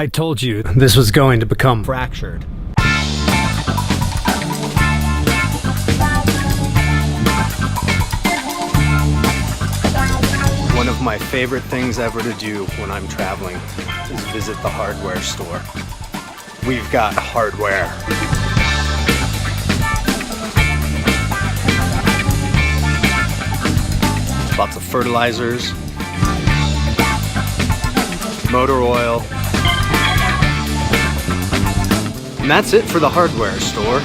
I told you this was going to become fractured. One of my favorite things ever to do when I'm traveling is visit the hardware store. We've got hardware. Lots of fertilizers, motor oil. And that's it for the hardware store.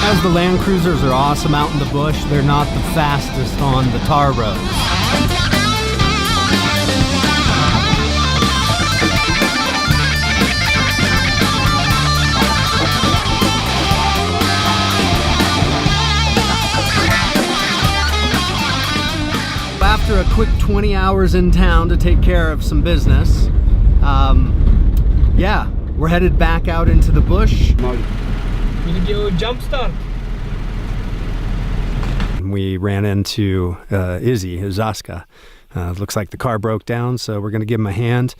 As the Land Cruisers are awesome out in the bush, they're not the fastest on the tar roads. After a quick 20 hours in town to take care of some business, yeah, we're headed back out into the bush. You do jump start. We ran into Izzy, Uzaska. Looks like the car broke down, so we're gonna give him a hand.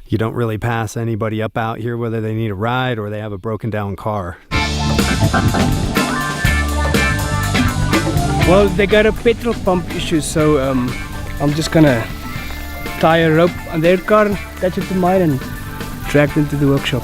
You don't really pass anybody up out here whether they need a ride or they have a broken down car. Well, they got a petrol pump issue, so I'm just gonna tie a rope on their car, attach it to mine, and drag them to the workshop.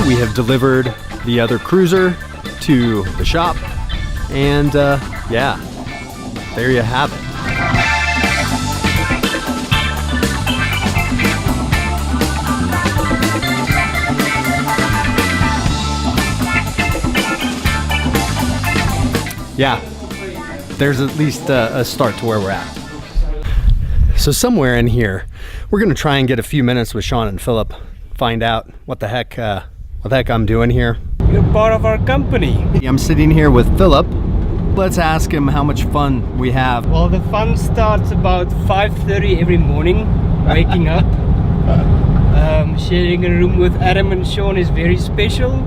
We have delivered the other cruiser to the shop, and yeah, there you have it. Yeah, there's at least a start to where we're at. So somewhere in here, we're gonna try and get a few minutes with Sean and Phillip, find out what the heck I'm doing here. You're part of our company. I'm sitting here with Phillip. Let's ask him how much fun we have. Well, the fun starts about 5:30 every morning, waking up. Sharing a room with Adam and Sean is very special.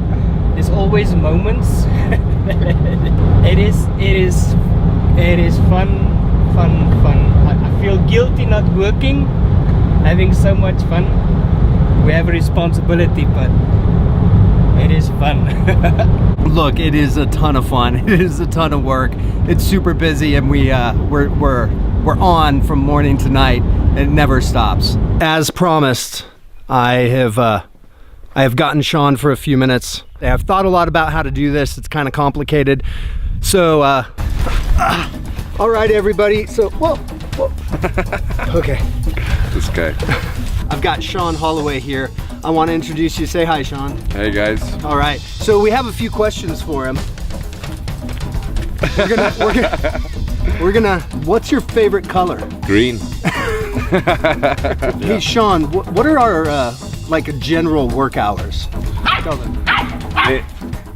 There's always moments. It is fun. I feel guilty not working, having so much fun. We have a responsibility, but it is fun. Look, it is a ton of fun. It is a ton of work. It's super busy, and we're on from morning to night. It never stops. As promised, I have gotten Sean for a few minutes. I've thought a lot about how to do this. It's kind of complicated. So, all right, everybody. So, whoa. Okay. This guy. I've got Sean Holloway here. I want to introduce you. Say hi, Sean. Hey, guys. All right. So we have a few questions for him. We're gonna. What's your favorite color? Green. Hey, Sean. What are our like general work hours? Tell them.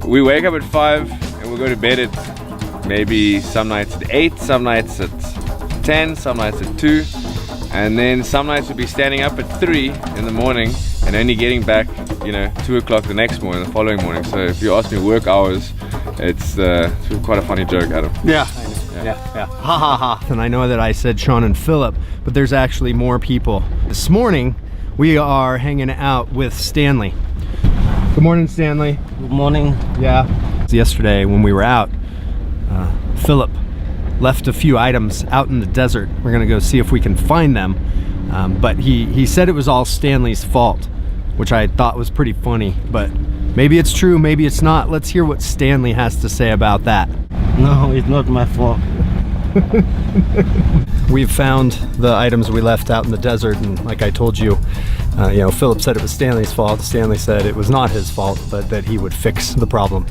We wake up at 5 and we go to bed at maybe some nights at 8, some nights at 10, some nights at 2, and then some nights we'll be standing up at 3 in the morning and only getting back, 2 o'clock the next morning, the following morning. So if you ask me work hours, it's quite a funny joke, Adam. Yeah. Ha ha ha. And I know that I said Sean and Phillip, but there's actually more people. This morning, we are hanging out with Stanley. Good morning, Stanley. Good morning. Yeah. Yesterday when we were out, Phillip left a few items out in the desert. We're gonna go see if we can find them. But he said it was all Stanley's fault, which I thought was pretty funny, but maybe it's true, maybe it's not. Let's hear what Stanley has to say about that. No, it's not my fault. We've found the items we left out in the desert, and like I told you, Phillip said it was Stanley's fault. Stanley said it was not his fault, but that he would fix the problem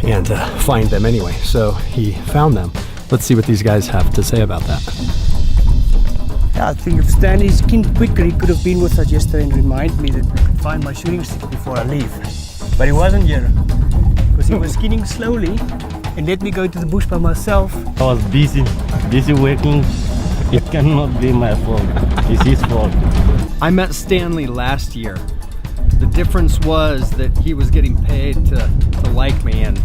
and find them anyway. So he found them. Let's see what these guys have to say about that. Yeah, I think if Stanley skinned quicker, he could have been with us yesterday and remind me that we could find my shooting stick before I leave. But he wasn't here, because he was skinning slowly and let me go to the bush by myself. I was busy working It cannot be my fault. It's his fault. I met Stanley last year. The difference was that he was getting paid to like me, and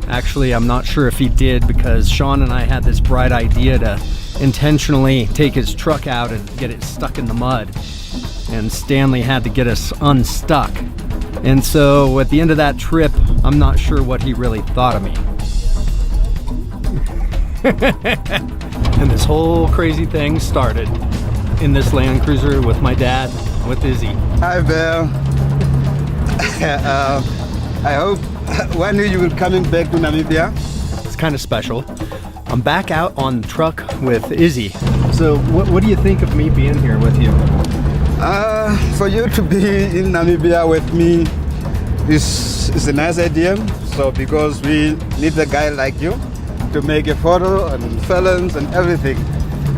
actually I'm not sure if he did, because Sean and I had this bright idea to intentionally take his truck out and get it stuck in the mud, and Stanley had to get us unstuck. And so at the end of that trip, I'm not sure what he really thought of me. And this whole crazy thing started in this Land Cruiser with my dad, with Izzy. Hi, Bill. I hope one day you will coming back to Namibia. It's kind of special. I'm back out on the truck with Izzy. So what do you think of me being here with you? For you to be in Namibia with me is a nice idea. So because we need a guy like you to make a photo and films and everything.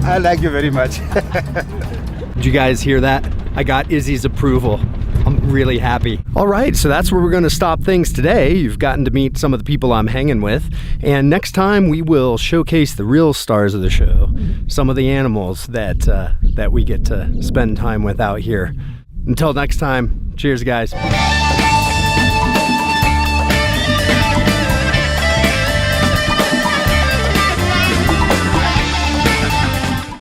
I like you very much. Did you guys hear that? I got Izzy's approval. I'm really happy. All right, so that's where we're going to stop things today. You've gotten to meet some of the people I'm hanging with, and next time we will showcase the real stars of the show, some of the animals that we get to spend time with out here. Until next time, cheers, guys.